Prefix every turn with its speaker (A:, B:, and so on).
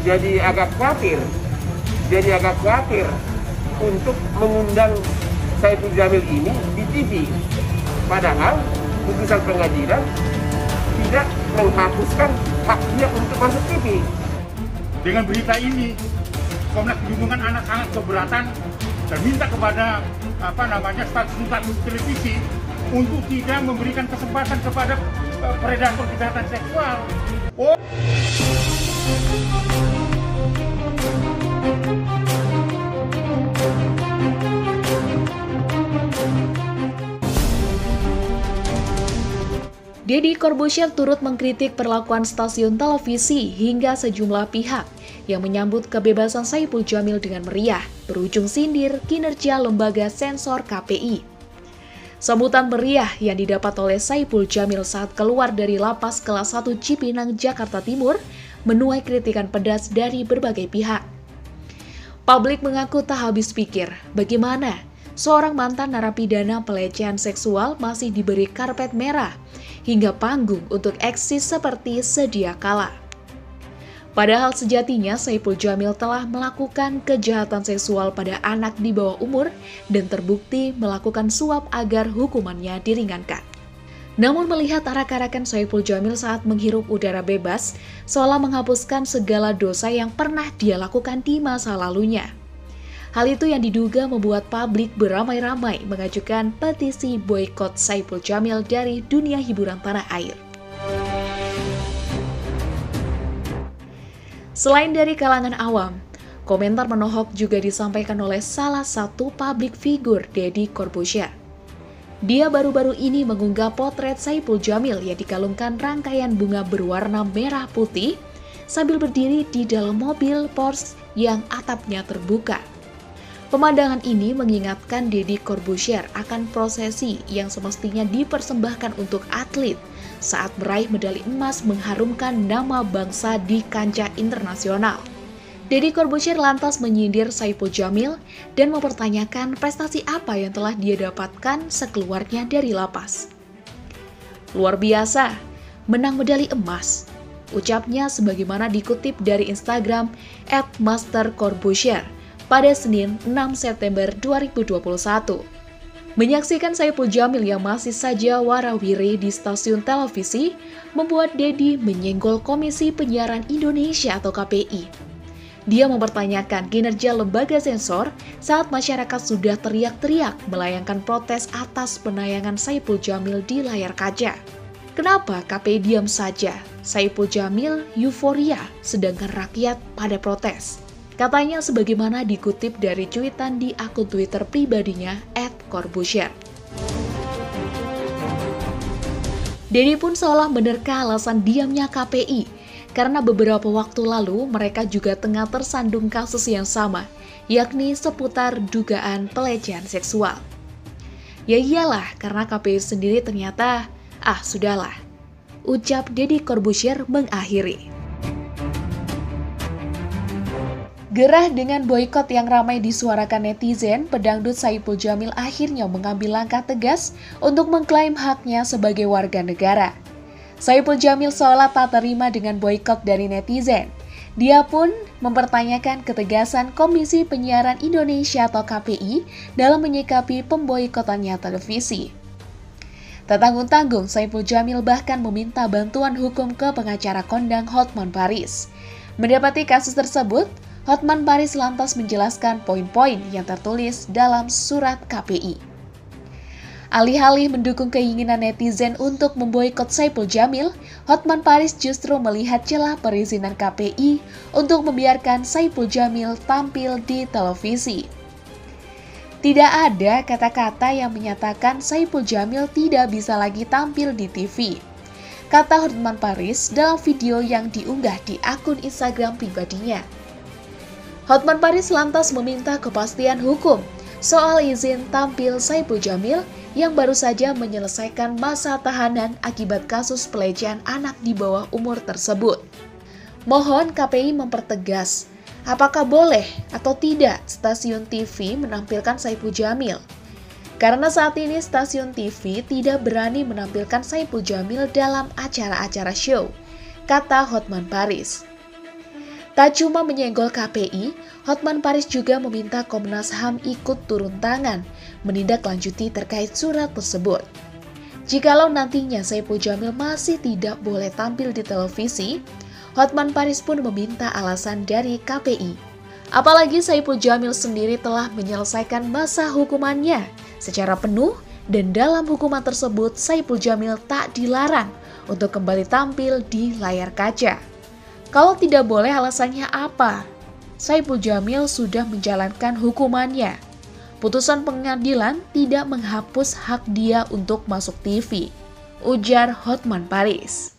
A: jadi agak khawatir untuk mengundang Saipul Jamil ini di TV. Padahal putusan pengadilan tidak menghapuskan hak dia untuk masuk TV.
B: Dengan berita ini, Komnas Perlindungan Anak sangat keberatan dan minta kepada stasiun televisi untuk tidak memberikan kesempatan kepada predator kejahatan seksual.
C: Deddy Corbuzier turut mengkritik perlakuan stasiun televisi hingga sejumlah pihak yang menyambut kebebasan Saipul Jamil dengan meriah, berujung sindir kinerja lembaga sensor KPI. Sambutan meriah yang didapat oleh Saipul Jamil saat keluar dari lapas kelas 1 Cipinang, Jakarta Timur menuai kritikan pedas dari berbagai pihak. Publik mengaku tak habis pikir bagaimana seorang mantan narapidana pelecehan seksual masih diberi karpet merah hingga panggung untuk eksis seperti sedia kala. Padahal sejatinya Saipul Jamil telah melakukan kejahatan seksual pada anak di bawah umur dan terbukti melakukan suap agar hukumannya diringankan. Namun melihat arak-arakan Saipul Jamil saat menghirup udara bebas, seolah menghapuskan segala dosa yang pernah dia lakukan di masa lalunya. Hal itu yang diduga membuat publik beramai-ramai mengajukan petisi boikot Saipul Jamil dari dunia hiburan tanah air. Selain dari kalangan awam, komentar menohok juga disampaikan oleh salah satu publik figur, Deddy Corbuzier. Dia baru-baru ini mengunggah potret Saipul Jamil yang dikalungkan rangkaian bunga berwarna merah putih sambil berdiri di dalam mobil Porsche yang atapnya terbuka. Pemandangan ini mengingatkan Deddy Corbuzier akan prosesi yang semestinya dipersembahkan untuk atlet saat meraih medali emas mengharumkan nama bangsa di kancah internasional. Deddy Corbuzier lantas menyindir Saipul Jamil dan mempertanyakan prestasi apa yang telah dia dapatkan sekeluarnya dari lapas. Luar biasa, menang medali emas, ucapnya sebagaimana dikutip dari Instagram @mastercorbuzier pada Senin 6 September 2021. Menyaksikan Saipul Jamil yang masih saja warawiri di stasiun televisi membuat Deddy menyenggol Komisi Penyiaran Indonesia atau KPI. Dia mempertanyakan kinerja lembaga sensor saat masyarakat sudah teriak-teriak melayangkan protes atas penayangan Saipul Jamil di layar kaca. Kenapa KPI diam saja? Saipul Jamil euforia, sedangkan rakyat pada protes. Katanya sebagaimana dikutip dari cuitan di akun Twitter pribadinya @corbuzier. Deddy pun seolah menerka alasan diamnya KPI karena beberapa waktu lalu mereka juga tengah tersandung kasus yang sama, yakni seputar dugaan pelecehan seksual. Ya iyalah, karena KPI sendiri ternyata, sudahlah, ucap Deddy Corbuzier mengakhiri. Gerah dengan boikot yang ramai disuarakan netizen, pedangdut Saipul Jamil akhirnya mengambil langkah tegas untuk mengklaim haknya sebagai warga negara. Saipul Jamil seolah tak terima dengan boikot dari netizen. Dia pun mempertanyakan ketegasan Komisi Penyiaran Indonesia atau KPI dalam menyikapi pemboikotannya televisi. Tak tanggung-tanggung, Saipul Jamil bahkan meminta bantuan hukum ke pengacara kondang Hotman Paris. Mendapati kasus tersebut, Hotman Paris lantas menjelaskan poin-poin yang tertulis dalam surat KPI. Alih-alih mendukung keinginan netizen untuk memboikot Saipul Jamil, Hotman Paris justru melihat celah perizinan KPI untuk membiarkan Saipul Jamil tampil di televisi. Tidak ada kata-kata yang menyatakan Saipul Jamil tidak bisa lagi tampil di TV, kata Hotman Paris dalam video yang diunggah di akun Instagram pribadinya. Hotman Paris lantas meminta kepastian hukum soal izin tampil Saipul Jamil yang baru saja menyelesaikan masa tahanan akibat kasus pelecehan anak di bawah umur tersebut. Mohon KPI mempertegas, apakah boleh atau tidak stasiun TV menampilkan Saipul Jamil? Karena saat ini stasiun TV tidak berani menampilkan Saipul Jamil dalam acara-acara show, kata Hotman Paris. Tak cuma menyenggol KPI, Hotman Paris juga meminta Komnas HAM ikut turun tangan menindaklanjuti terkait surat tersebut. Jikalau nantinya Saipul Jamil masih tidak boleh tampil di televisi, Hotman Paris pun meminta alasan dari KPI. Apalagi Saipul Jamil sendiri telah menyelesaikan masa hukumannya secara penuh dan dalam hukuman tersebut Saipul Jamil tak dilarang untuk kembali tampil di layar kaca. Kalau tidak boleh alasannya apa? Saipul Jamil sudah menjalankan hukumannya. Putusan pengadilan tidak menghapus hak dia untuk masuk TV, ujar Hotman Paris.